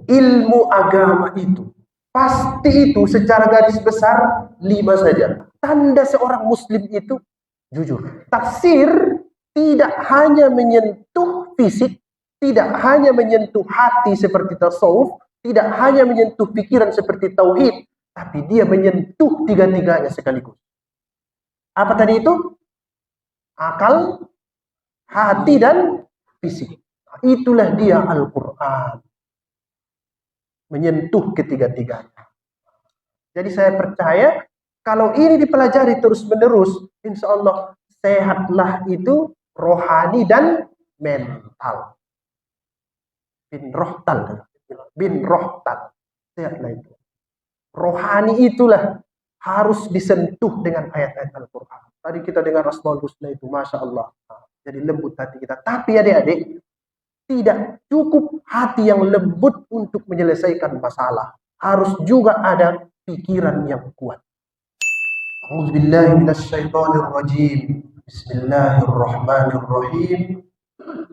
ilmu agama itu. Pasti itu secara garis besar 5 saja. Tanda seorang muslim itu jujur. Tafsir tidak hanya menyentuh fisik, tidak hanya menyentuh hati seperti tasawuf, tidak hanya menyentuh pikiran seperti tauhid, tapi dia menyentuh tiga-tiganya sekaligus. Apa tadi itu? Akal, hati, dan fisik. Itulah dia Al-Quran. Menyentuh ketiga-tiganya. Jadi saya percaya kalau ini dipelajari terus-menerus, insya Allah sehatlah itu rohani dan mental. Bin rohtal. Sehatlah itu. Rohani itulah harus disentuh dengan ayat-ayat Al-Quran. Tadi kita dengar Asmaul Husna itu, Masya Allah. Jadi lembut hati kita. Tapi adik-adik, tidak cukup hati yang lembut untuk menyelesaikan masalah. Harus juga ada pikiran yang kuat. A'udzubillahi minasyaitonirrajim. Bismillahirrahmanirrahim.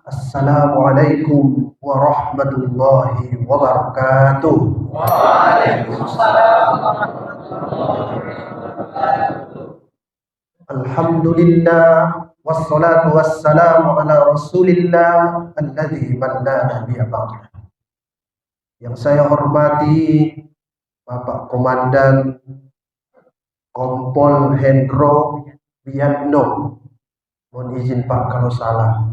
Assalamualaikum warahmatullahi wabarakatuh. Waalaikumsalam warahmatullahi wabarakatuh. Alhamdulillah wassalatu wassalamu ala Rasulillah alladzi ballana bi ba'd. Yang saya hormati Bapak Komandan Kompol Hendro Wiatno. Mohon izin Pak kalau salah.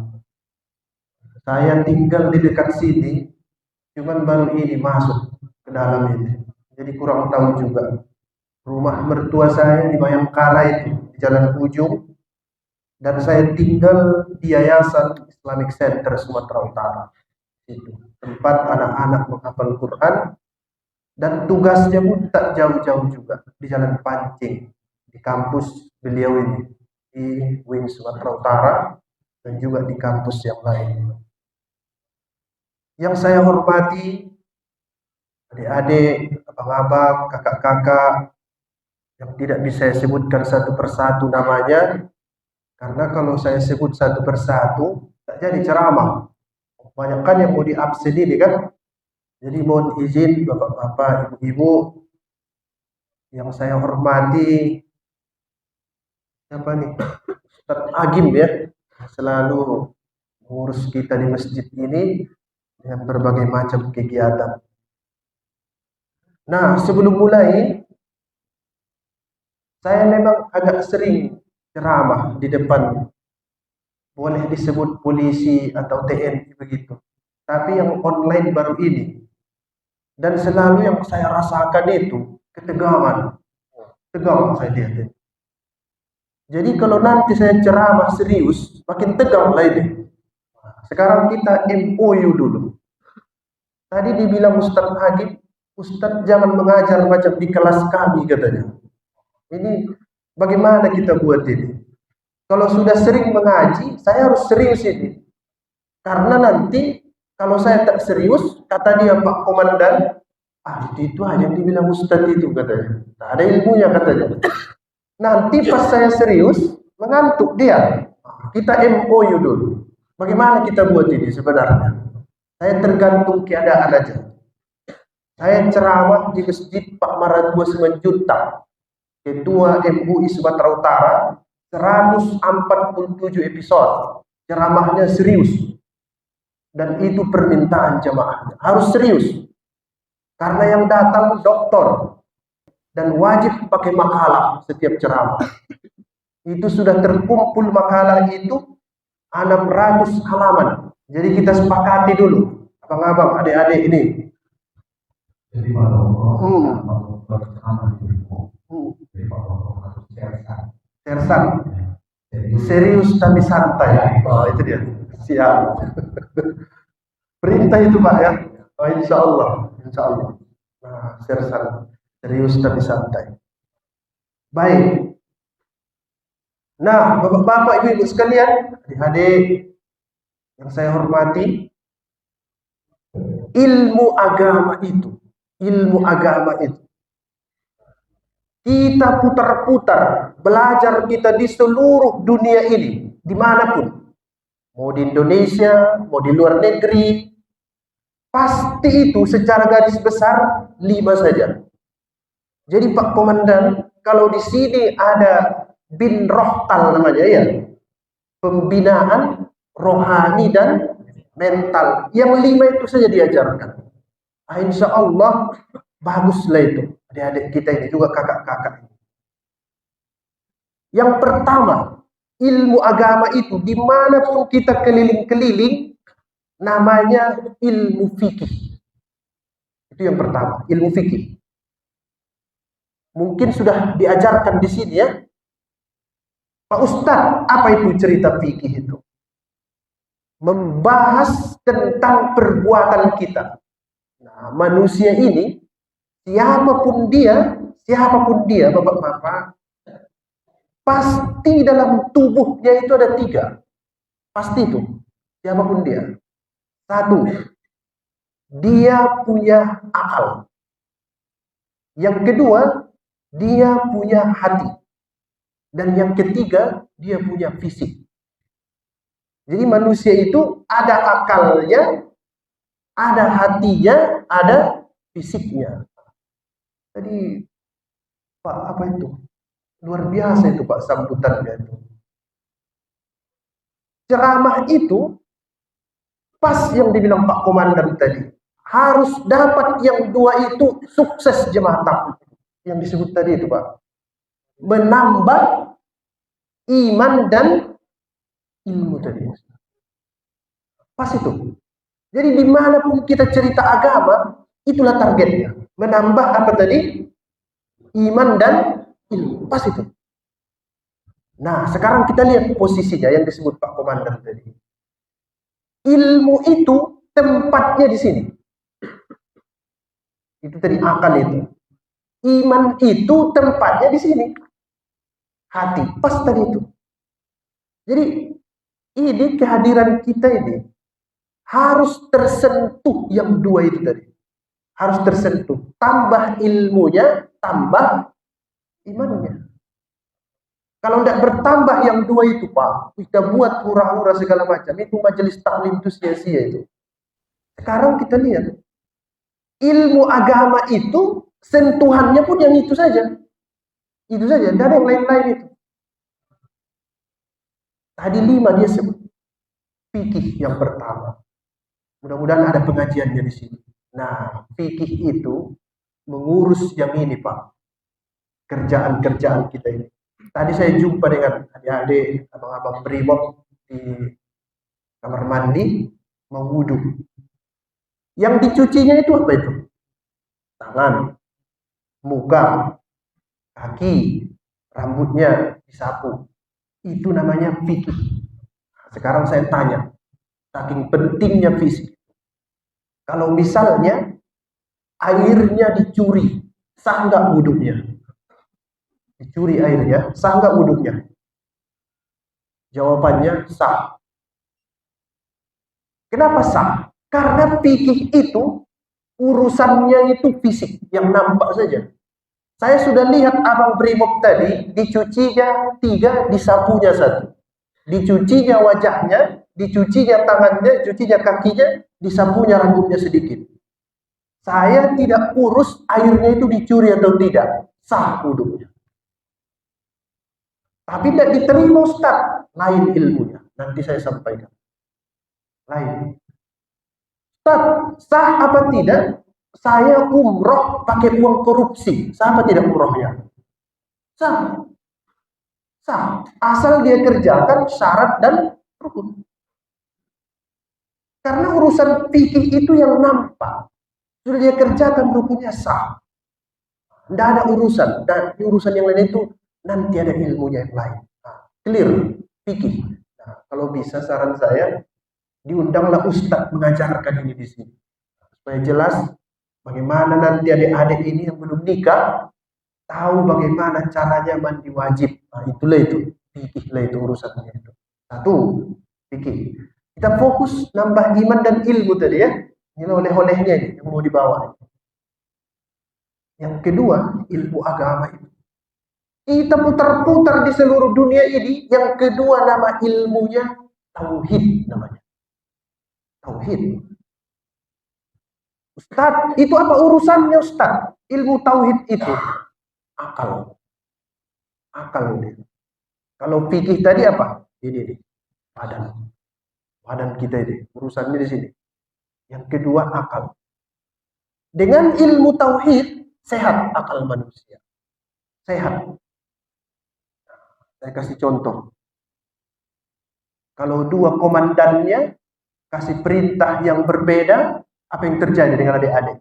Saya tinggal di dekat sini, cuman baru ini masuk ke dalam ini. Jadi kurang tahu juga. Rumah mertua saya di Bayangkara itu, di Jalan Ujung. Dan saya tinggal di Yayasan Islamic Center Sumatera Utara. Itu tempat anak-anak menghafal Quran. Dan tugasnya pun tak jauh-jauh juga, di Jalan Pancing, di kampus beliau ini, di Wing Sumatera Utara, dan juga di kampus yang lain. Yang saya hormati, adik-adik, abang-abang, kakak-kakak, yang tidak bisa saya sebutkan satu persatu namanya, karena kalau saya sebut satu persatu, tak jadi ceramah. Kebanyakan yang mau diabsen ini kan. Jadi mohon izin bapak-bapak, ibu-ibu, yang saya hormati, siapa nih? Ustaz Agim ya, selalu mengurus kita di masjid ini dengan berbagai macam kegiatan. Nah, sebelum mulai, saya memang agak sering ceramah di depan, boleh disebut polisi atau TNI begitu. Tapi yang online baru ini. Dan selalu yang saya rasakan itu ketegangan. Tegang saya lihat. Jadi kalau nanti saya ceramah serius, makin tegang lah ini. Sekarang kita MOU dulu. Tadi dibilang Ustaz Agim, Ustaz jangan mengajar macam di kelas kami katanya. Ini bagaimana kita buat ini? Kalau sudah sering mengaji, saya harus serius ini. Karena nanti kalau saya tak serius, kata dia Pak Komandan, itu aja yang dibilang Ustaz itu katanya. Tak ada ilmunya katanya. Nanti pas saya serius, mengantuk dia. Kita MOU dulu. Bagaimana kita buat ini sebenarnya? Saya tergantung keadaan aja. Saya ceramah di Masjid Pak Maratua Semenjuntak, Ketua MUI Sumatera Utara, 147 episode. Ceramahnya serius. Dan itu permintaan jemaahnya. Harus serius. Karena yang datang dokter. Dan wajib pakai makalah setiap ceramah. Itu sudah terkumpul makalah itu 600 halaman. Jadi kita sepakati dulu. Abang-abang, adik-adik ini. Jadi kalau berceramah di buku, jadi kalau harus Sersan. Serius tapi santai. Oh, itu dia. Siap. Perintah itu Pak ya. Oh, insya Allah. Insya Allah. Nah, sersan. Serius tapi santai. Baik. Nah, bapak-bapak, ibu-ibu sekalian, adik-adik yang saya hormati, ilmu agama itu, kita putar-putar, belajar kita di seluruh dunia ini, dimanapun, mau di Indonesia, mau di luar negeri, pasti itu secara garis besar 5 saja. Jadi Pak Komandan, kalau di sini ada bin rohtal namanya ya, pembinaan rohani dan mental. Yang 5 itu saja diajarkan. Insya Allah baguslah itu. Adik-adik kita ini juga kakak-kakak. Yang pertama, ilmu agama itu dimanapun kita keliling-keliling, namanya ilmu fikih. Itu yang pertama, ilmu fikih. Mungkin sudah diajarkan di sini ya. Pak Ustadz, apa itu cerita fikih itu? Membahas tentang perbuatan kita. Nah, manusia ini, siapapun dia, bapak-bapak, pasti dalam tubuhnya itu ada 3. Pasti itu, siapapun dia. 1, dia punya akal. Yang kedua, dia punya hati. Dan yang ketiga, dia punya fisik. Jadi manusia itu ada akalnya, ada hatinya, ada fisiknya. Jadi Pak, apa itu? Luar biasa itu Pak sambutannya itu. Ceramah itu pas yang dibilang Pak Komandan tadi. Harus dapat yang 2 itu sukses jemaah taklim. Yang disebut tadi itu Pak. Menambah iman dan ilmu tadi. Pas itu. Jadi dimanapun kita cerita agama, itulah targetnya. Menambah apa tadi? Iman dan ilmu. Pas itu. Nah, sekarang kita lihat posisinya yang disebut Pak Komandan tadi. Ilmu itu tempatnya di sini. Itu tadi akal itu. Iman itu tempatnya di sini. Hati. Pas tadi itu. Jadi ini kehadiran kita ini harus tersentuh yang 2 itu tadi. Harus tersentuh. Tambah ilmunya, tambah imannya. Kalau tidak bertambah yang 2 itu Pak, kita buat hura-hura segala macam, itu majelis taklim itu sia-sia itu. Sekarang kita lihat, ilmu agama itu sentuhannya pun yang itu saja. Itu saja, tidak ada yang lain-lain itu. Tadi 5 dia sebut. Fikih yang pertama. Mudah-mudahan ada pengajiannya di sini. Nah, fikih itu mengurus yang ini Pak. Kerjaan-kerjaan kita ini. Tadi saya jumpa dengan adik-adik, abang-abang brimob di kamar mandi, mau wudhu. Yang dicucinya itu apa itu? Tangan, muka, kaki, rambutnya disapu. Itu namanya fikih. Sekarang saya tanya, saking pentingnya fisik. Kalau misalnya airnya dicuri, sah nggak wudhunya? Dicuri airnya, sah nggak wudhunya? Jawabannya sah. Kenapa sah? Karena fikih itu urusannya itu fisik, yang nampak saja. Saya sudah lihat abang brimob tadi, dicucinya 3, disapunya 1. Dicucinya wajahnya, dicucinya tangannya, dicucinya kakinya, disapunya rambutnya sedikit. Saya tidak urus airnya itu dicuri atau tidak, sah wudhunya. Tapi tidak diterima Ustaz, lain ilmunya. Nanti saya sampaikan. Lain. Ustaz, sah apa tidak? Saya umroh pakai uang korupsi. Sah apa tidak umrohnya? Sah. Sah. Asal dia kerjakan syarat dan rukun. Karena urusan fikih itu yang nampak. Sudah dia kerjakan rukunnya sah. Tidak ada urusan. Dan urusan yang lain itu nanti ada ilmunya yang lain. Nah, clear. Fikih. Nah, kalau bisa saran saya, diundanglah Ustadz mengajarkan ini di sini. Supaya jelas bagaimana nanti adik-adik ini yang belum nikah tahu bagaimana caranya mandi wajib. Nah, itulah itu. Fikihlah itu urusannya itu. 1, fikih. Kita fokus nambah iman dan ilmu tadi ya. Ini oleh-olehnya ini yang mau dibawa. Yang kedua, ilmu agama itu. Kita putar-putar di seluruh dunia ini. Yang kedua nama ilmunya tauhid namanya. Tauhid. Ustaz, itu apa urusannya Ustaz? Ilmu tauhid itu akal. Akal ini. Kalau fikih tadi apa? Ini badan. Badan kita ini. Urusannya di sini. Yang kedua akal. Dengan ilmu tauhid sehat akal manusia. Sehat. Saya kasih contoh. Kalau dua komandannya kasih perintah yang berbeda, apa yang terjadi dengan adik-adik?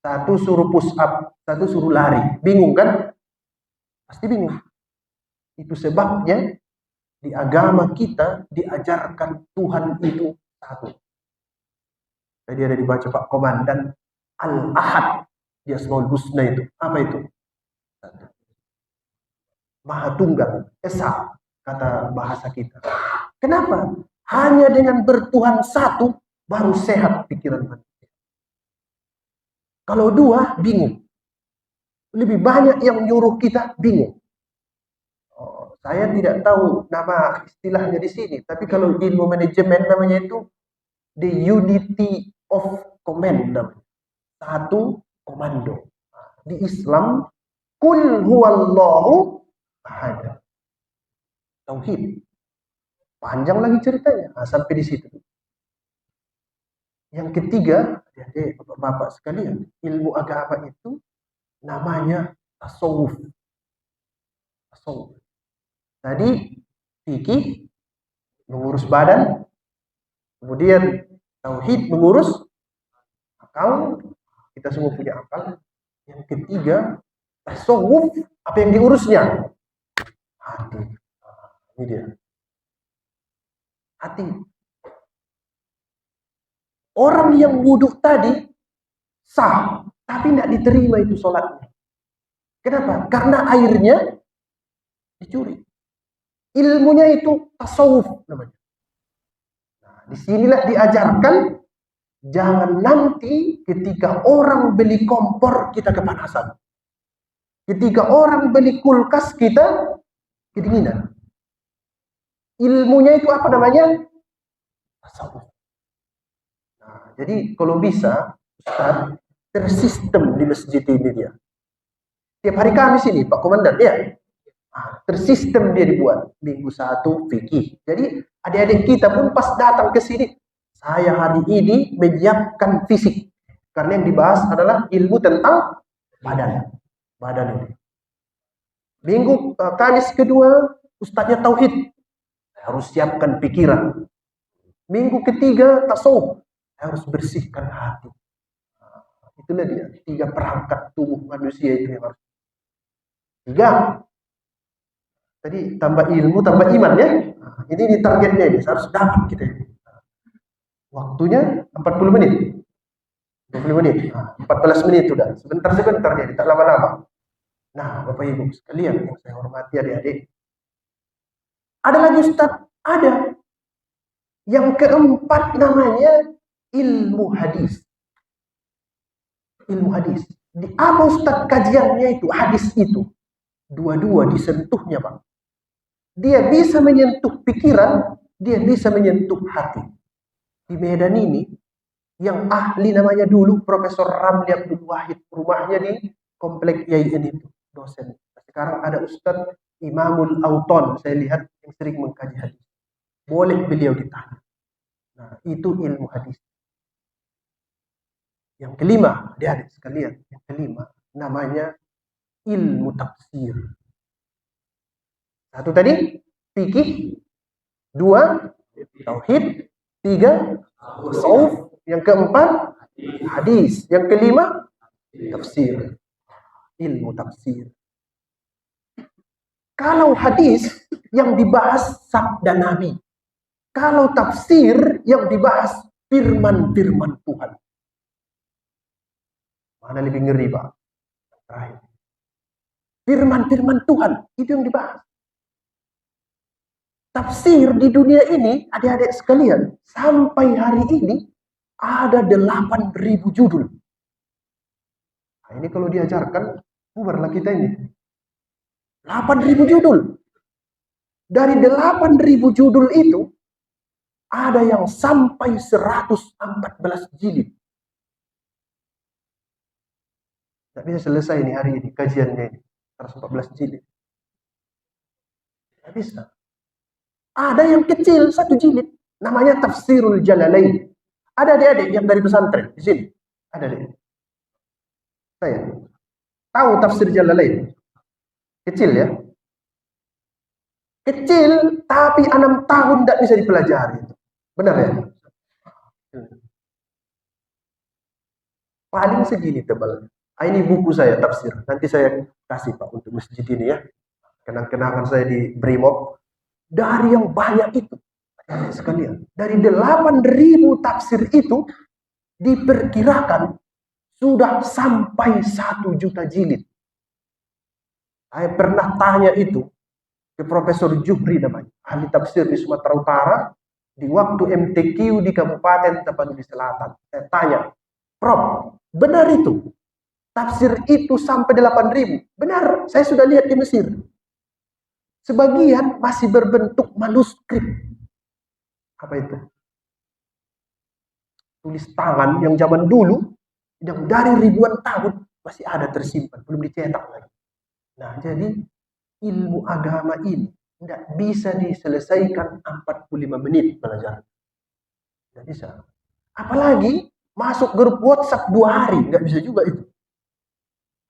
Satu suruh push up, satu suruh lari. Bingung kan? Pasti bingung. Itu sebabnya di agama kita diajarkan Tuhan itu satu. Tadi ada dibaca Pak Komandan Al-Ahad di Asmaul Husna itu. Apa itu? Satu. Maha Tunggal, Esa, kata bahasa kita. Kenapa? Hanya dengan bertuhan satu baru sehat pikiran manusia. Kalau dua, bingung. Lebih banyak yang nyuruh kita bingung. Oh, saya tidak tahu nama istilahnya di sini, tapi kalau di ilmu manajemen namanya itu the unity of command namanya. Satu komando. Di Islam, kul huwallahu ahad. Tauhid. Panjang lagi ceritanya. Nah, sampai di situ. Yang ketiga, adik bapak sekalian, ilmu agama itu namanya tasawuf. Tasawuf. Tadi fikih mengurus badan, kemudian tauhid mengurus akal. Kita semua punya akal. Yang ketiga, tasawuf, apa yang diurusnya? Hati. Ini dia. Hati. Orang yang wudhu tadi sah, tapi tidak diterima itu sholatnya. Kenapa? Karena airnya dicuri. Ilmunya itu tasawuf namanya. Nah, disinilah diajarkan jangan nanti ketika orang beli kompor kita kepanasan. Ketika orang beli kulkas kita kedinginan. Ilmunya itu apa namanya? Tasawuf. Nah, jadi kalau bisa, Ustaz, tersistem di masjid ini dia. Tiap hari Kamis ini, Pak Komandan, ya. Nah, tersistem dia dibuat. Minggu 1 fikih. Jadi adik-adik kita pun pas datang ke sini, saya hari ini menyiapkan fisik. Karena yang dibahas adalah ilmu tentang badan. Badan ini. Minggu Kamis kedua, Ustaznya tauhid. Harus siapkan pikiran. Minggu ketiga, tasawuf. Harus bersihkan hati. Itulah dia. 3 perangkat tubuh manusia itu yang harus. 3. Tadi tambah ilmu, tambah iman ya. Ini targetnya ini. Harus dapat kita ini. Waktunya 40 menit. 20 menit. 14 menit sudah. Sebentar-sebentar jadi. Tak lama-lama. Nah, Bapak Ibu sekalian yang saya hormati adik-adik. Ada lagi Ustaz? Ada. Yang keempat namanya ilmu hadis. Ilmu hadis. Di apa Ustaz kajiannya itu? Hadis itu. Dua-dua disentuhnya Pak. Dia bisa menyentuh pikiran, dia bisa menyentuh hati. Di Medan ini, yang ahli namanya dulu Profesor Ramli Abdul Wahid. Rumahnya di Komplek YIN itu. Dosen. Sekarang ada Ustaz Imamul Auton. Saya lihat yang sering mengkaji hadis. Boleh beliau ditanya. Nah, itu ilmu hadis. Yang kelima, adik-adik sekalian, yang kelima namanya ilmu tafsir. Satu tadi fikih, 2 tauhid, 3 tasawuf, yang keempat hadis, yang kelima tafsir. Ilmu tafsir. Kalau hadis yang dibahas sabda Nabi. Kalau tafsir yang dibahas firman-firman Tuhan. Mana lebih ngeri, Pak? Terakhir. Firman-firman Tuhan, itu yang dibahas. Tafsir di dunia ini, adik-adik sekalian, sampai hari ini ada 8.000 judul. Nah, ini kalau diajarkan, bubarlah kita ini. 8.000 judul. Dari 8.000 judul itu, ada yang sampai 114 jilid. Nggak bisa selesai ini hari ini kajiannya ini. 114 jilid. Nggak bisa. Ada yang kecil 1 jilid, namanya Tafsirul Jalalain. Ada adik-adik yang dari pesantren di sini. Ada adik. Saya tahu Tafsir Jalalain. Kecil ya. Kecil tapi 6 tahun tidak bisa dipelajari. Benar ya? Paling segini tebal. Ini buku saya tafsir. Nanti saya kasih Pak untuk masjid ini ya. Kenang-kenangan saya di Brimob. Dari yang banyak itu, sekalian, dari 8.000 tafsir itu diperkirakan sudah sampai 1 juta jilid. Saya pernah tanya itu ke Profesor Juhri namanya, ahli tafsir di Sumatera Utara, di waktu MTQ di Kabupaten Tapanuli Selatan. Saya tanya, Prof, benar itu? Tafsir itu sampai 8.000? Benar, saya sudah lihat di Mesir. Sebagian masih berbentuk manuskrip. Apa itu? Tulis tangan yang zaman dulu, yang dari ribuan tahun masih ada tersimpan, belum dicetak lagi. Nah, jadi ilmu agama ini tidak bisa diselesaikan 45 menit belajar. Tidak bisa. Apalagi masuk grup WhatsApp 2 hari, nggak bisa juga itu.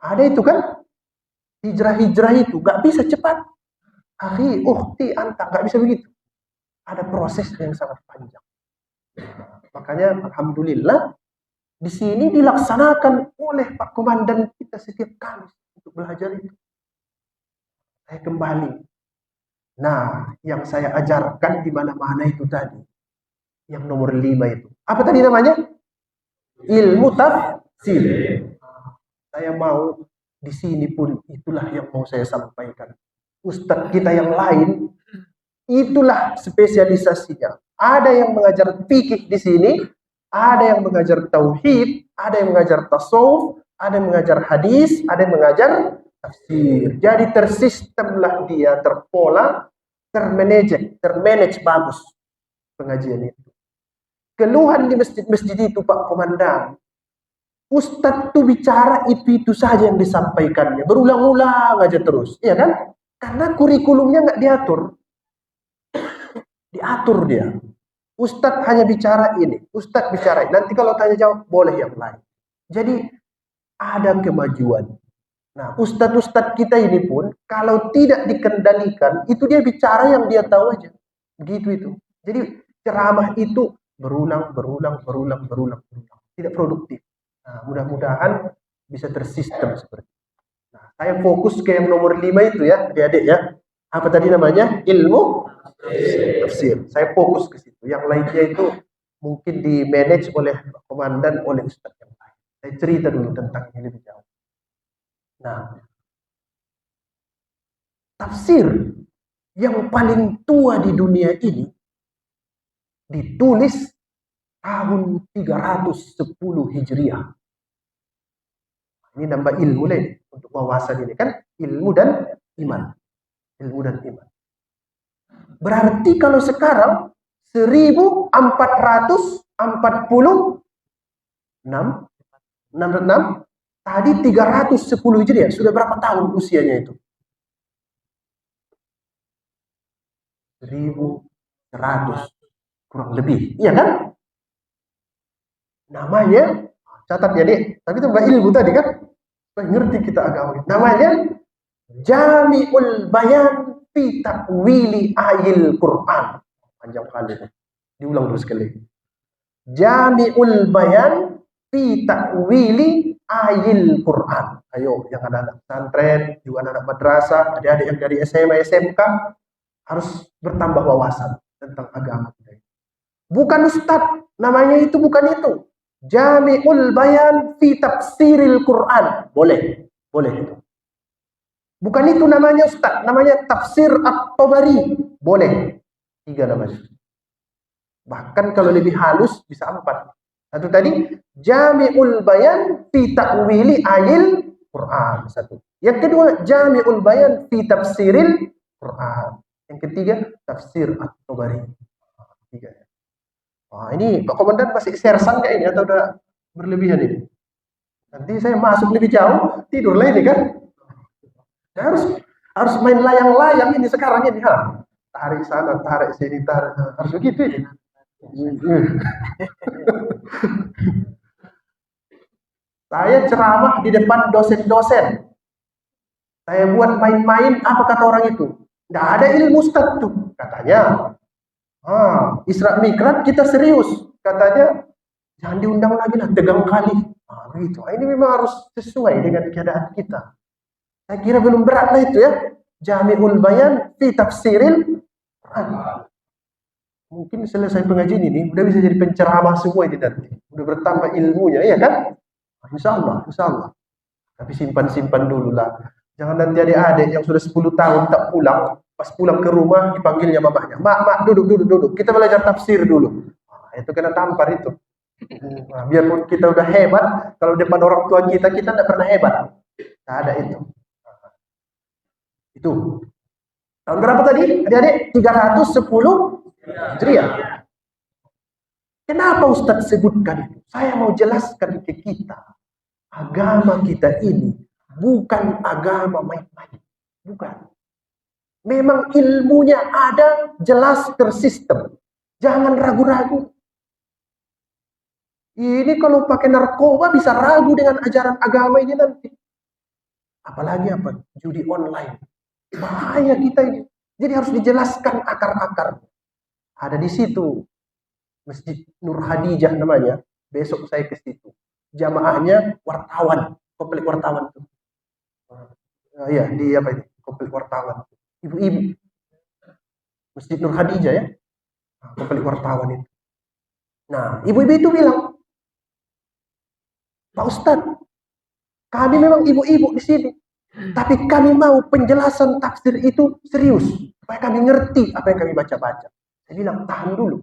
Ada itu kan, hijrah-hijrah itu nggak bisa cepat. Akhi, ukhti, anta, nggak bisa begitu. Ada proses yang sangat panjang. Makanya alhamdulillah di sini dilaksanakan oleh Pak Komandan kita setiap Kamis untuk belajar itu. Saya kembali. Nah, yang saya ajarkan di mana-mana itu tadi, yang nomor 5 itu. Apa tadi namanya? Ilmu tafsir. Saya mau di sini pun itulah yang mau saya sampaikan. Ustadz kita yang lain itulah spesialisasinya. Ada yang mengajar fikih di sini, ada yang mengajar tauhid, ada yang mengajar tasawuf, ada yang mengajar hadis, ada yang mengajar tafsir. Jadi tersistemlah dia, terpola, termanage bagus pengajian itu. Keluhan di masjid-masjid itu Pak Komandan, Ustadz tuh bicara itu saja yang disampaikannya, berulang-ulang aja terus, iya kan? Karena kurikulumnya nggak diatur dia. Ustadz hanya bicara ini, Ustadz bicara ini. Nanti kalau tanya jawab boleh yang lain. Jadi ada kemajuan. Nah, ustadz-ustadz kita ini pun kalau tidak dikendalikan, itu dia bicara yang dia tahu aja. Begitu itu. Jadi ceramah itu berulang. Tidak produktif. Nah, mudah-mudahan bisa tersistem seperti itu. Nah, saya fokus ke yang nomor 5 itu ya, adik-adik ya. Apa tadi namanya? Ilmu tafsir. Saya fokus ke situ. Yang lainnya itu mungkin di manage oleh komandan, oleh ustadz yang lain. Saya cerita dulu tentang ini lebih jauh. Nah, tafsir yang paling tua di dunia ini ditulis tahun 310 Hijriah. Ini nambah ilmu lain untuk wawasan ini kan, ilmu dan iman. Ilmu dan iman. Berarti kalau sekarang 1446, tadi 310 Hijriah, sudah berapa tahun usianya itu? 1100 kurang lebih, iya kan? Namanya, catat ya deh, tapi itu ilmu tadi kan? Ngerti kita agama. Namanya Jami'ul Bayan fi Takwili Ayil Quran. Panjang kali. Diulang dulu sekali. Jami'ul Bayan fi Takwili Ayil Quran. Ayo, yang ada anak pesantren, juga anak madrasah, adik-adik yang dari SMA, SMK, harus bertambah wawasan tentang agama kita. Bukan ustadz, namanya itu bukan itu. Jami'ul Bayan fi Tafsiril Quran. Boleh itu. Bukan itu namanya ustaz, namanya Tafsir At-Tabari. Boleh. 3 namanya. Bahkan kalau lebih halus bisa 4. Satu tadi, Jami'ul Bayan fi Ta'wili Ayil Quran. 1. Yang kedua, Jami'ul Bayan fi Tafsiril Quran. Yang ketiga, Tafsir At-Tabari. 3. Wah, ini Pak Komandan masih sersan kayak ini atau udah berlebihan ini? Nanti saya masuk lebih jauh, tidur lagi kan. Saya harus main layang-layang ini sekarang ini, ha. Tarik sana, tarik sini, tarik. Harus begitu ini. Saya ceramah di depan dosen-dosen. Saya buat main-main, apa kata orang itu? Nggak ada ilmu Ustaz tuh, katanya. Isra Mikraj kita serius, katanya. Jangan diundang lagi lah, tegang kali. Begitu. Ini memang harus sesuai dengan keadaan kita. Saya kira belum berat lah itu ya. Jami'ul Bayan fi tafsiril Quran. Mungkin selesai pengajian ini, udah bisa jadi penceramah semua ini nanti. Udah bertambah ilmunya, ya kan? Insya Allah, insya Allah. Tapi simpan-simpan dulu lah. Jangan nanti adik-adik yang sudah 10 tahun tak pulang, pas pulang ke rumah dipanggilnya mamanya. Mak, duduk. Kita belajar tafsir dulu. Itu kena tampar itu. Biarpun kita udah hebat, kalau depan orang tua kita tidak pernah hebat. Tidak ada itu. Itu. Tahun berapa tadi? Adik-adik? 310 Hijriah. Kenapa Ustadz sebutkan itu? Saya mau jelaskan ke kita. Agama kita ini bukan agama main-main. Bukan. Memang ilmunya ada, jelas tersistem. Jangan ragu-ragu. Ini kalau pakai narkoba bisa ragu dengan ajaran agama ini nanti. Apalagi apa? Judi online. Bahaya kita ini. Jadi harus dijelaskan akar-akar. Ada di situ. Masjid Nur Hadijah namanya. Besok saya ke situ. Jamaahnya wartawan. Komplek wartawan itu. Ya, di apa ini? Komplek wartawan. Ibu-ibu. Masjid Nur Hadijah ya. Komplek wartawan itu. Nah, ibu-ibu itu bilang, Pak Ustadz, kami memang ibu-ibu di sini, tapi kami mau penjelasan tafsir itu serius, supaya kami ngerti apa yang kami baca-baca. Saya bilang, tahan dulu,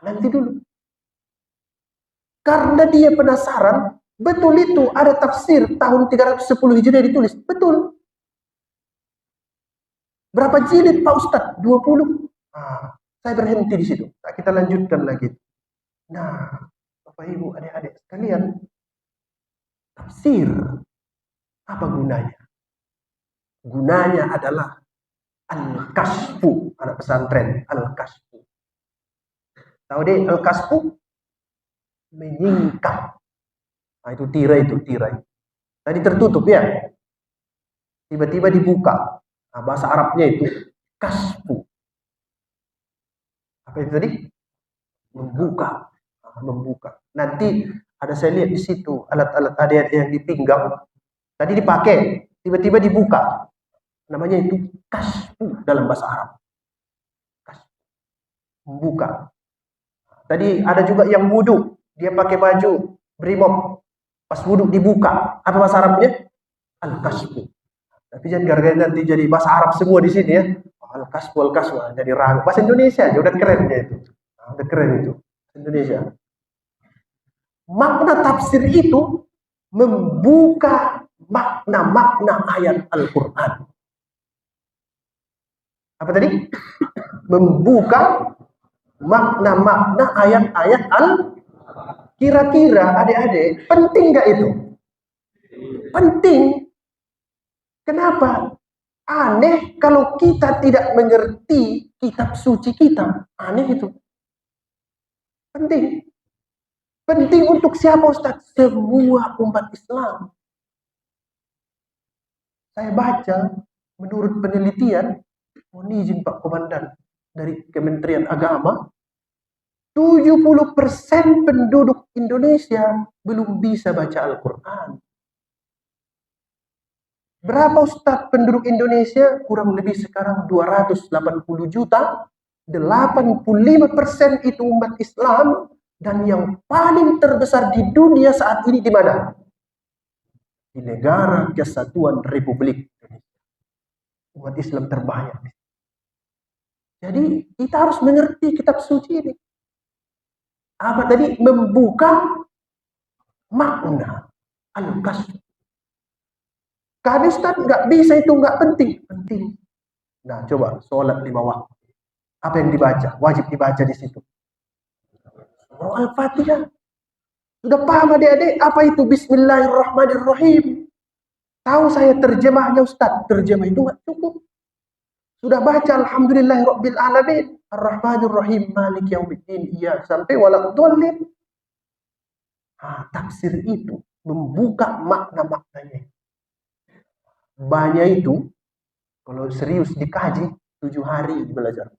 nanti dulu. Karena dia penasaran, betul itu ada tafsir tahun 310 Hijriah ditulis, betul. Berapa jilid Pak Ustadz? 20. Saya berhenti di situ. Nah, kita lanjutkan lagi. Nah, Bapak Ibu, adik-adik sekalian, tafsir apa gunanya? Gunanya adalah al-kasfu, anak pesantren, al-kasfu. Tahu deh al-kasfu? Menyingkap. Nah, itu tirai. Tadi tertutup ya. Tiba-tiba dibuka. Nah, bahasa Arabnya itu kasfu. Apa itu tadi? Membuka. Nanti ada saya lihat di situ alat-alat adik yang dipinggang. Tadi dipakai, tiba-tiba dibuka. Namanya itu kasfu dalam bahasa Arab. Kasfu. Membuka. Tadi ada juga yang wudhu. Dia pakai baju brimob. Pas wudhu dibuka. Apa bahasa Arabnya? Al-kasfu. Tapi jangan gara-gara nanti jadi bahasa Arab semua di sini ya. Al-kasfu. Jadi ragu. Bahasa Indonesia aja udah keren dia itu. Udah keren itu. Indonesia. Makna tafsir itu membuka makna-makna ayat Al-Quran. Apa tadi? Membuka makna-makna ayat-ayat Kira-kira adik-adik, penting nggak itu? Penting. Kenapa? Aneh kalau kita tidak mengerti kitab suci kita. Aneh itu. Penting. Penting untuk siapa Ustaz? Semua umat Islam. Saya baca, menurut penelitian, mohon izin Pak Komandan, dari Kementerian Agama, 70% penduduk Indonesia belum bisa baca Al-Quran. Berapa Ustaz penduduk Indonesia? Kurang lebih sekarang 280 juta. 85% itu umat Islam. Dan yang paling terbesar di dunia saat ini di mana? Di negara Kesatuan Republik Indonesia. Umat Islam terbanyak. Jadi kita harus mengerti kitab suci ini. Apa tadi? Membuka makna al-kasf. Kami Ustaz nggak bisa itu, nggak penting. Penting. Nah coba sholat 5 waktu. Apa yang dibaca? Wajib dibaca di situ. Al-Fatihah. Sudah paham adik-adik apa itu Bismillahirrahmanirrahim? Tahu saya terjemahnya Ustaz? Terjemah itu nggak cukup. Sudah baca Alhamdulillahirabbil alamin, Ar-Rahmanir-Rahim, Maliki Yaumiddin, iya sampai waladhdallin. Tafsir itu membuka makna-maknanya. Banyak itu kalau serius dikaji 7 hari belajar.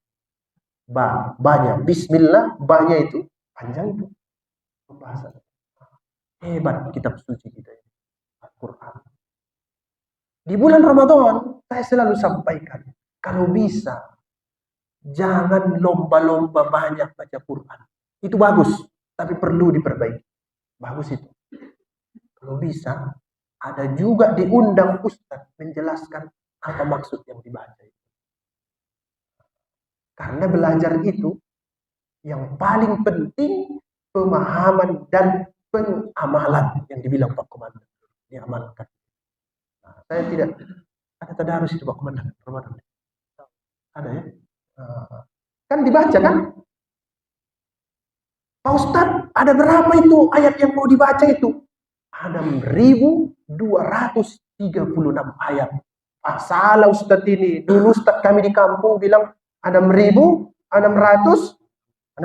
Banyak. Bismillah, banyak itu panjang itu pembahasan. Hebat kitab suci kita ini, Al-Quran. Di bulan Ramadan, saya selalu sampaikan, kalau bisa, jangan lomba-lomba banyak baca Quran. Itu bagus, tapi perlu diperbaiki. Bagus itu. Kalau bisa, ada juga diundang Ustaz menjelaskan apa maksud yang dibaca itu. Karena belajar itu, yang paling penting, pemahaman dan pengamalan yang dibilang Pak Komandan. Diamalkan. Saya tidak ada tadarus itu Pak Komandan Ramadan. Ada ya? Kan dibaca kan? Pak Ustadz, ada berapa itu ayat yang mau dibaca itu? Ada 1236 ayat. Salah Ustadz ini. Dulu Ustadz kami di kampung bilang ada 1666.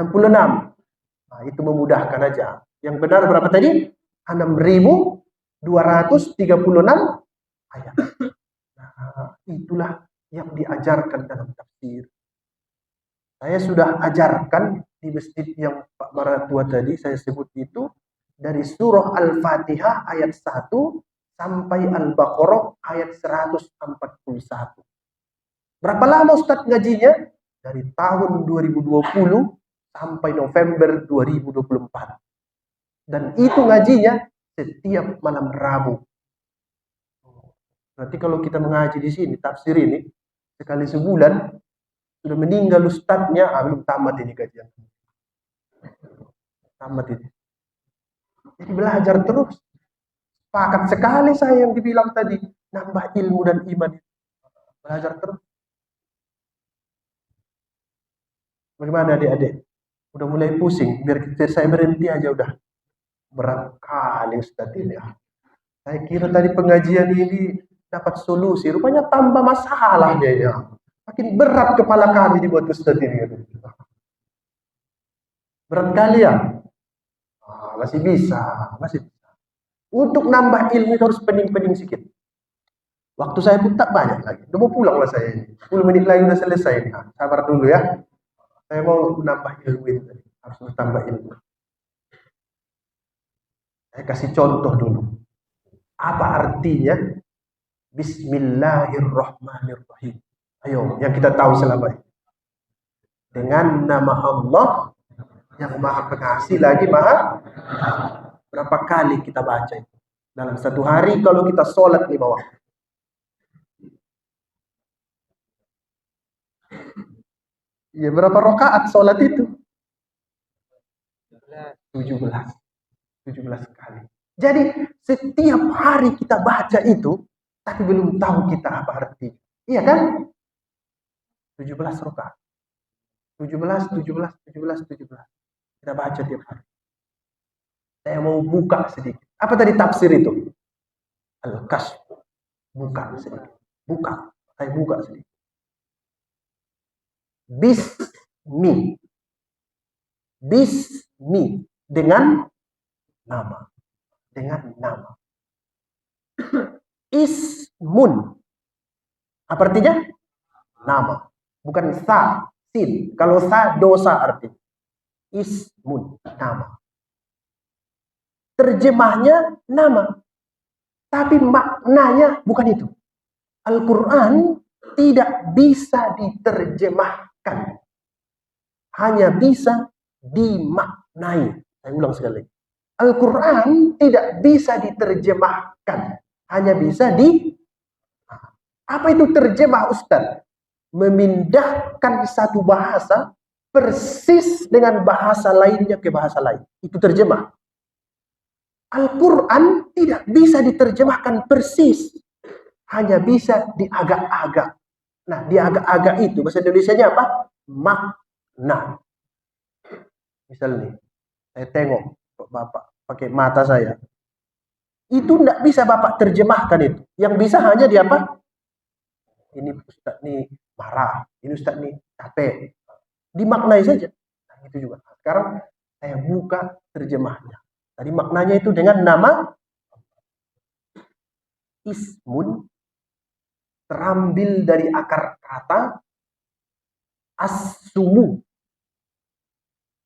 Nah, itu memudahkan aja. Yang benar berapa tadi? 6236 ayat. Nah, itulah yang diajarkan dalam tafsir. Saya sudah ajarkan di masjid yang Pak Maratua tadi saya sebut itu dari surah Al-Fatihah ayat 1 sampai Al-Baqarah ayat 141. Berapa lama Ustadz ngajinya? Dari tahun 2020 sampai November 2024. Dan itu ngajinya setiap malam Rabu. Berarti kalau kita mengaji di sini, tafsir ini, sekali sebulan, sudah meninggal ustadznya, belum tamat ini kajian. Tamat ini. Jadi belajar terus. Sepakat sekali saya yang dibilang tadi, nambah ilmu dan iman. Belajar terus. Bagaimana adik-adik? Udah mulai pusing, biar saya berhenti aja udah. Berat kali Ustadz ini. Saya kira tadi pengajian ini dapat solusi, rupanya tambah masalahnya ya. Makin berat kepala kami dibuat Ustadz ini. Berat kali ya? Masih bisa, masih bisa. Untuk nambah ilmu itu harus pening-pening sedikit. Waktu saya pun tak banyak lagi. Udah mau pulang lah saya ini. 10 menit lagi udah selesai. Nah, sabar dulu ya. Saya mau menambah ilmu itu. Harus bertambah ilmu. Saya kasih contoh dulu. Apa artinya Bismillahirrahmanirrahim? Ayo, yang kita tahu selama ini. Dengan nama Allah yang Maha Pengasih lagi Maha. Berapa kali kita baca itu? Dalam satu hari kalau kita sholat 5 waktu. Ya, berapa rakaat sholat itu? 17 kali. Jadi setiap hari kita baca itu, tapi belum tahu kita apa artinya. Iya kan? 17 rakaat. 17. Kita baca tiap hari. Saya mau buka sedikit. Apa tadi tafsir itu? Al-Kasf. Buka sedikit. Buka. Saya buka sedikit. Bismi. Dengan nama. Ismun. Apa artinya? Nama. Bukan sa, sin. Kalau sa, dosa artinya. Ismun. Nama. Terjemahnya nama. Tapi maknanya bukan itu. Al-Quran tidak bisa diterjemahkan. Hanya bisa dimaknai. Saya ulang sekali. Al-Quran tidak bisa diterjemahkan. Hanya bisa Apa itu terjemah Ustaz? Memindahkan satu bahasa persis dengan bahasa lainnya ke bahasa lain. Itu terjemah. Al-Quran tidak bisa diterjemahkan persis. Hanya bisa diagak-agak. Nah, diagak-agak itu, bahasa Indonesianya apa? Makna. Misalnya, saya tengok Bapak pakai mata saya. Itu tidak bisa Bapak terjemahkan itu. Yang bisa hanya di apa? Ini Ustaz nih marah, ini Ustaz nih capek. Dimaknai saja. Nah, itu juga. Sekarang saya buka terjemahnya. Tadi maknanya itu dengan nama ismun, terambil dari akar kata as-sumu.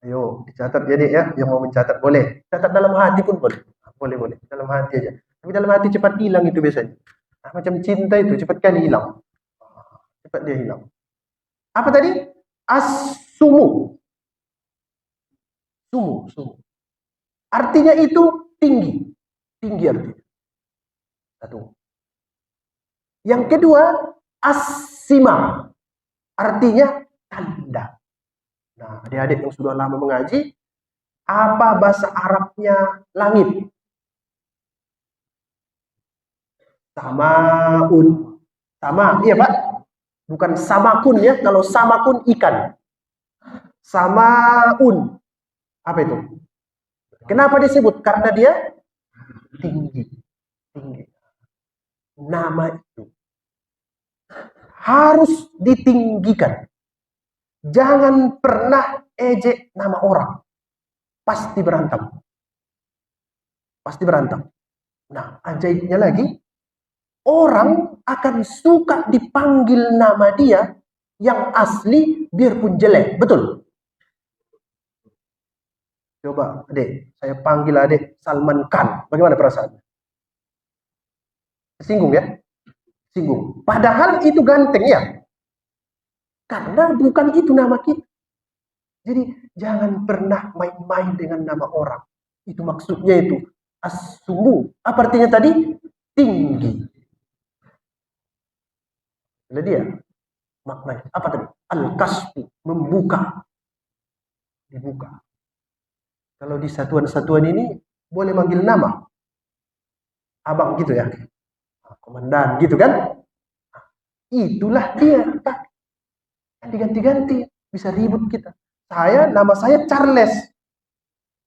Ayo dicatat jadi ya, yang mau mencatat boleh. Catat dalam hati pun boleh. Boleh dalam hati aja. Tapi dalam hati cepat hilang itu biasanya. Nah, macam cinta itu cepat kali hilang. Cepat dia hilang. Apa tadi? As-sumu. Sumu. Artinya itu tinggi. Tinggi artinya. Satu. Yang kedua, as-sima. Artinya tanda. Nah, adik-adik yang sudah lama mengaji, apa bahasa Arabnya langit? Samaun. Sama, iya Pak? Bukan samakun ya, kalau samakun ikan. Samaun. Apa itu? Kenapa disebut? Karena dia tinggi. Tinggi. Nama itu harus ditinggikan. Jangan pernah ejek nama orang. Pasti berantem. Pasti berantem. Nah, ajaibnya lagi, orang akan suka dipanggil nama dia yang asli biarpun jelek. Betul? Coba adik, saya panggil adik Salman Khan. Bagaimana perasaannya? Singgung ya? Singgung. Padahal itu ganteng ya. Karena bukan itu nama kita. Jadi jangan pernah main-main dengan nama orang. Itu maksudnya itu. As-sumu. Apa artinya tadi? Tinggi. Ada dia. Maknanya. Apa tadi? Al-kasfu. Membuka. Dibuka. Kalau di satuan-satuan ini boleh manggil nama. Abang gitu ya. Komandan gitu kan. Itulah dia. Diganti-ganti. Bisa ribut kita. Nama saya Charles.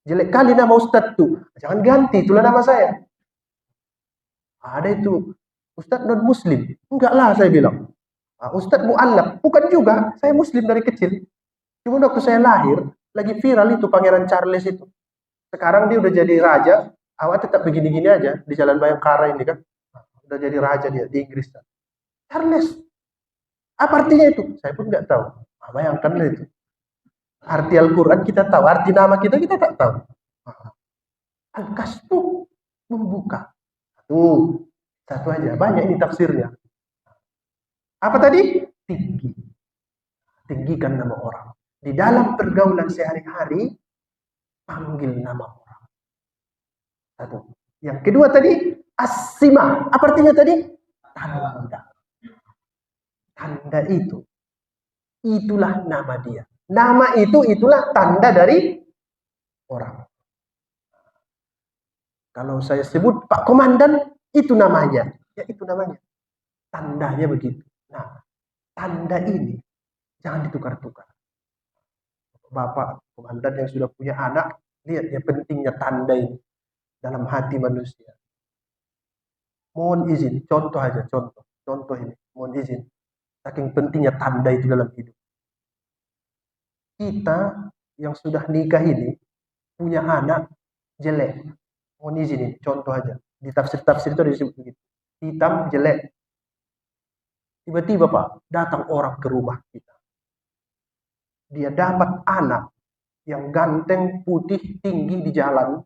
Jelek kali nama Ustadz tuh. Jangan ganti, itulah nama saya. Ada itu. Ustadz non muslim. Enggak lah saya bilang. Ustadz mu'allaf. Bukan juga. Saya muslim dari kecil. Cuma waktu saya lahir, lagi viral itu Pangeran Charles itu. Sekarang dia udah jadi raja. Awak tetap begini-gini aja. Di Jalan Bayangkara ini kan. Udah jadi raja dia di Inggris. Charles. Apa artinya itu? Saya pun nggak tahu. Bayangkan itu. Arti Al-Quran kita tahu. Arti nama kita tak tahu. Al-kasfu. Membuka. Satu aja. Banyak ini tafsirnya. Apa tadi? Tinggi. Tinggikan nama orang. Di dalam pergaulan sehari-hari, panggil nama orang. Satu. Yang kedua tadi, as-sima. Apa artinya tadi? Tanda. Tanda itu. Itulah nama dia. Nama itu, itulah tanda dari orang. Kalau saya sebut Pak Komandan, itu namanya. Ya itu namanya. Tandanya begitu. Nah, tanda ini jangan ditukar-tukar. Bapak Komandan yang sudah punya anak, lihat ya pentingnya tanda ini dalam hati manusia. Mohon izin, contoh aja, contoh ini. Mohon izin. Saking pentingnya tanda itu dalam hidup. Kita yang sudah nikah ini punya anak jelek. Mohon izin ini, contoh aja. Di tafsir-tafsir itu ada disebut begitu. Hitam, jelek. Tiba-tiba Pak, datang orang ke rumah kita. Dia dapat anak yang ganteng, putih, tinggi di jalan.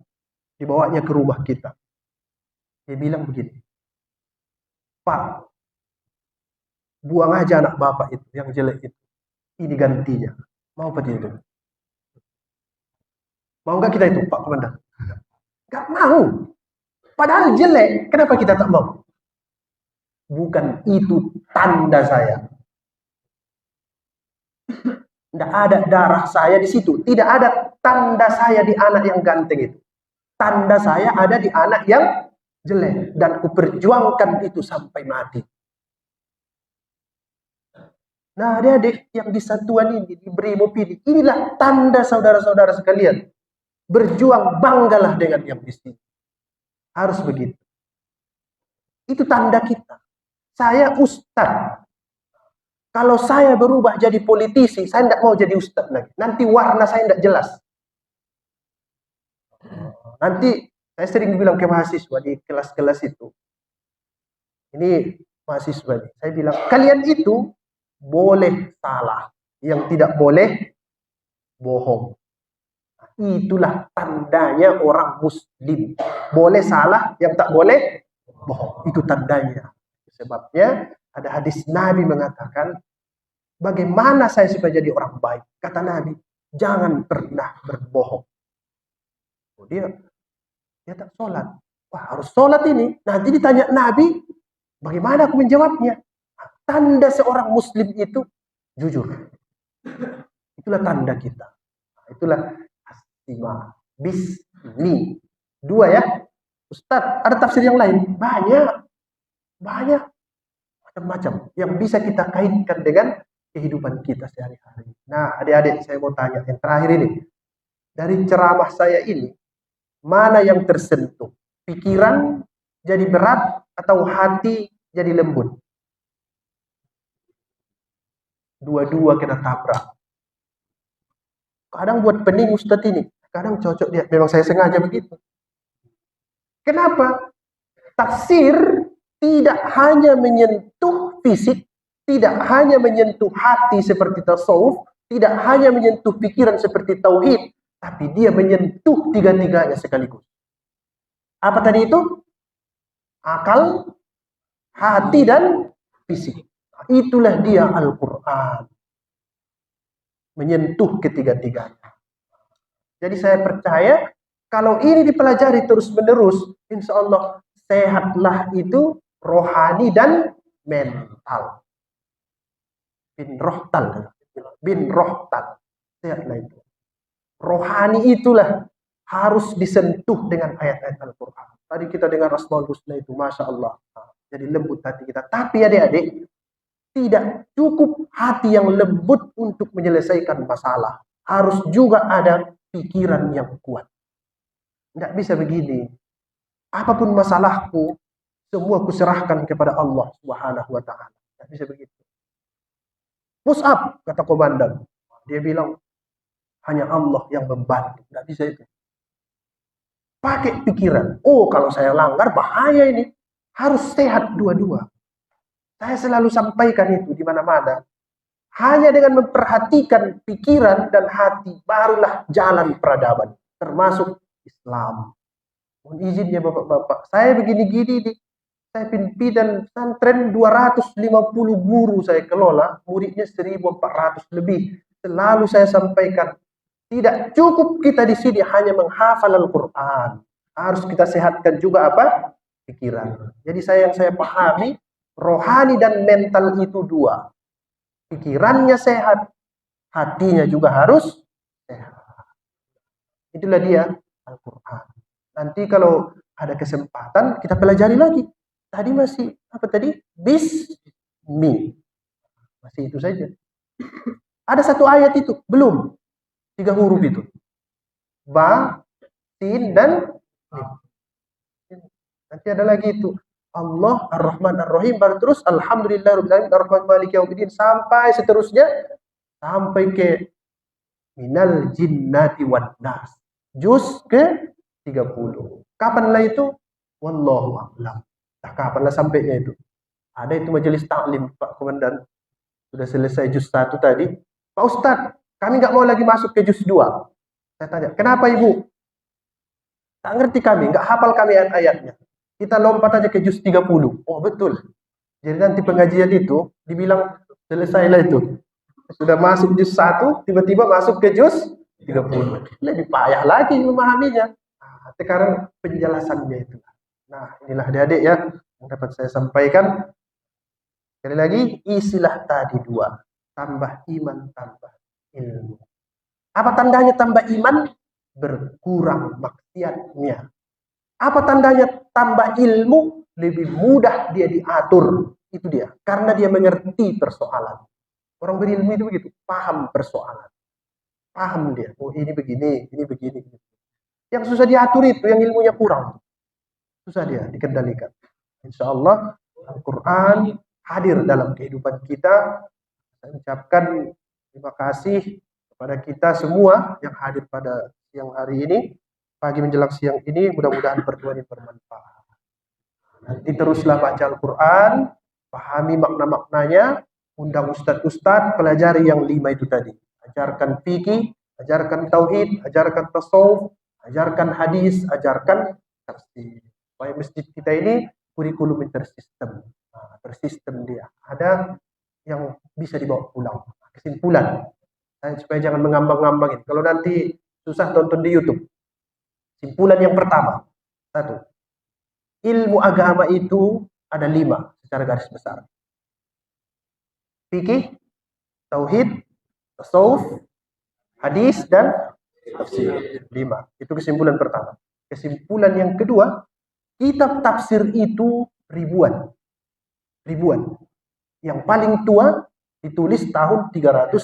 Dibawanya ke rumah kita. Dia bilang begini. Pak, buang aja anak bapak itu, yang jelek itu. Ini gantinya. Mau apa itu? Mau nggak kita itu, Pak Komandan? Nggak mau. Padahal jelek, kenapa kita tak mau? Bukan itu tanda saya. Tidak ada darah saya di situ. Tidak ada tanda saya di anak yang ganteng itu. Tanda saya ada di anak yang jelek. Dan kuperjuangkan itu sampai mati. Nah, adik-adik yang di satuan ini, di Brimob ini, inilah tanda saudara-saudara sekalian. berjuang, banggalah dengan yang di sini. Harus begitu. Itu tanda kita. Saya ustadz. Kalau saya berubah jadi politisi, saya tidak mau jadi ustadz lagi. Nanti warna saya tidak jelas. Nanti saya sering bilang ke mahasiswa di kelas-kelas itu. Ini mahasiswa ini. Saya bilang, kalian itu boleh salah. Yang tidak boleh bohong. Itulah tandanya orang muslim. Boleh salah, yang tak boleh bohong. Itu tandanya. Sebabnya ada hadis Nabi mengatakan, bagaimana saya supaya jadi orang baik? Kata Nabi, jangan pernah berbohong. Dia tak sholat. Wah, harus sholat ini. Nanti ditanya Nabi, bagaimana aku menjawabnya? Tanda seorang muslim itu jujur. Itulah tanda kita. Itulah astima. Bismi. 2 ya. Ustadz, ada tafsir yang lain? Banyak. Macam-macam. Yang bisa kita kaitkan dengan kehidupan kita sehari-hari. Nah, adik-adik, saya mau tanya. Yang terakhir ini. Dari ceramah saya ini, mana yang tersentuh? Pikiran jadi berat atau hati jadi lembut? Dua-dua kena tabrak. Kadang buat pening Ustadz ini. Kadang cocok dia. Memang saya sengaja begitu. Kenapa? Tafsir tidak hanya menyentuh fisik, tidak hanya menyentuh hati seperti tasawuf, tidak hanya menyentuh pikiran seperti tauhid, tapi dia menyentuh tiga-tiganya sekaligus. Apa tadi itu? Akal, hati, dan fisik. Itulah dia Al-Quran. Menyentuh ketiga-tiganya. Jadi saya percaya, kalau ini dipelajari terus-menerus, insya Allah sehatlah itu rohani dan mental. Bin rohtal. Sehatlah itu. Rohani itulah harus disentuh dengan ayat-ayat Al-Quran. Tadi kita dengar Asmaul Husna itu, Masya Allah. Jadi lembut hati kita. Tapi adik-adik, tidak cukup hati yang lembut untuk menyelesaikan masalah. Harus juga ada pikiran yang kuat. Tidak bisa begini. Apapun masalahku, semua kuserahkan kepada Allah Subhanahu wa Ta'ala. Tidak bisa begitu. Push up, kata komandan. Dia bilang, hanya Allah yang membantu. Tidak bisa itu. Pakai pikiran. Oh, kalau saya langgar, bahaya ini. Harus sehat dua-dua. Saya selalu sampaikan itu di mana-mana. Hanya dengan memperhatikan pikiran dan hati, barulah jalan peradaban. Termasuk Islam. Mohon izinnya Bapak-Bapak. Saya begini-gini, saya pimpinan pesantren 250 guru saya kelola. Muridnya 1.400 lebih. Selalu saya sampaikan, tidak cukup kita di sini hanya menghafal Al-Quran. Harus kita sehatkan juga apa? Pikiran. Jadi yang saya pahami, rohani dan mental itu 2. Pikirannya sehat, hatinya juga harus sehat. Itulah dia Al-Quran. Nanti kalau ada kesempatan, kita pelajari lagi. Tadi masih, apa tadi? Bismi. Masih itu saja. Ada satu ayat itu, belum. 3 huruf itu. Ba, sin, dan mim. Nanti ada lagi itu. Allah Ar-Rahman Ar-Rahim, baru terus Alhamdulillahirrahmanirrahim Ar-Rahman Maliki Yaumiddin, sampai seterusnya, sampai ke minal jinnati wan nas, juz ke 30. Kapanlah itu? Wallahu a'lam. Nah, kapanlah sampainya itu? Ada itu majelis taklim Pak Komandan, sudah selesai juz 1 tadi. Pak Ustadz, kami nggak mau lagi masuk ke juz 2. Saya tanya, kenapa Ibu? Tak ngerti kami, nggak hafal kami ayat-ayatnya. Kita lompat aja ke juz 30. Oh betul. Jadi nanti pengajian itu dibilang selesailah itu. Sudah masuk juz 1, tiba-tiba masuk ke juz 30. Lebih payah lagi memahaminya. Nah, sekarang penjelasannya itu. Nah, inilah adik-adik ya yang dapat saya sampaikan. Sekali lagi, isilah tadi 2. Tambah iman, tambah ilmu. Apa tandanya tambah iman? Berkurang maksiatnya. Apa tandanya tambah ilmu? Lebih mudah dia diatur. Itu dia. Karena dia mengerti persoalan. Orang berilmu itu begitu. Paham persoalan. Paham dia. Oh ini begini, ini begini. Yang susah diatur itu, yang ilmunya kurang. Susah dia dikendalikan. Insya Allah Al-Quran hadir dalam kehidupan kita. Saya ucapkan terima kasih kepada kita semua yang hadir pada siang hari ini. Pagi menjelang siang ini, mudah-mudahan berdua ini bermanfaat. Nanti teruslah baca Al-Quran, pahami makna-maknanya, undang ustadz-ustadz, pelajari yang 5 itu tadi. Ajarkan fikih, ajarkan tauhid, ajarkan tasawuf, ajarkan hadis, ajarkan tafsir. Supaya masjid kita ini kurikulum tersistem. Nah, tersistem dia. Ada yang bisa dibawa pulang. Kesimpulan, supaya jangan mengambang-ngambangin. Kalau nanti susah tonton di YouTube. Kesimpulan yang pertama, satu, ilmu agama itu ada 5 secara garis besar. Fikih, tauhid, tasawuf, hadis, dan tafsir. 5. Itu kesimpulan pertama. Kesimpulan yang kedua, kitab tafsir itu ribuan. Yang paling tua ditulis tahun 310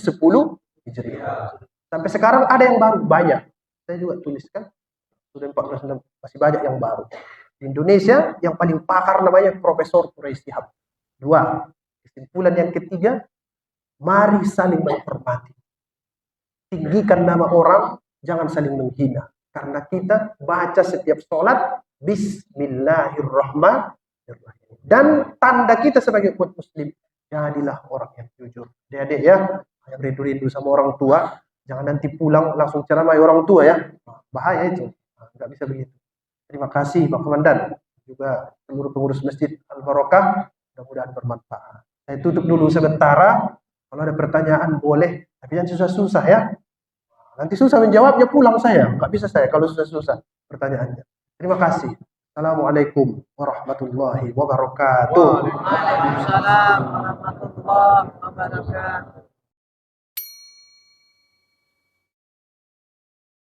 Hijriah. Sampai sekarang ada yang baru, banyak. Saya juga tuliskan. Sudah 14 masih banyak yang baru. Di Indonesia yang paling pakar namanya Profesor Quraisy Shihab. 2. Kesimpulan yang ketiga, mari saling menghormati. Tinggikan nama orang, jangan saling menghina. Karena kita baca setiap sholat Bismillahirrahmanirrahim. Dan tanda kita sebagai umat muslim, jadilah orang yang jujur. Adik-adik ya, yang rindu-rindu sama orang tua, jangan nanti pulang langsung ceramah orang tua ya. Bahaya itu. Nggak bisa begitu. Terima kasih Pak Komandan, juga seluruh pengurus Masjid Al-Barokah, mudah-mudahan bermanfaat. Saya tutup dulu sementara, kalau ada pertanyaan boleh, tapi jangan susah-susah ya. Nanti susah menjawabnya, pulang saya, nggak bisa saya kalau susah-susah pertanyaannya. Terima kasih. Assalamualaikum warahmatullahi wabarakatuh. Waalaikumsalam warahmatullahi wabarakatuh.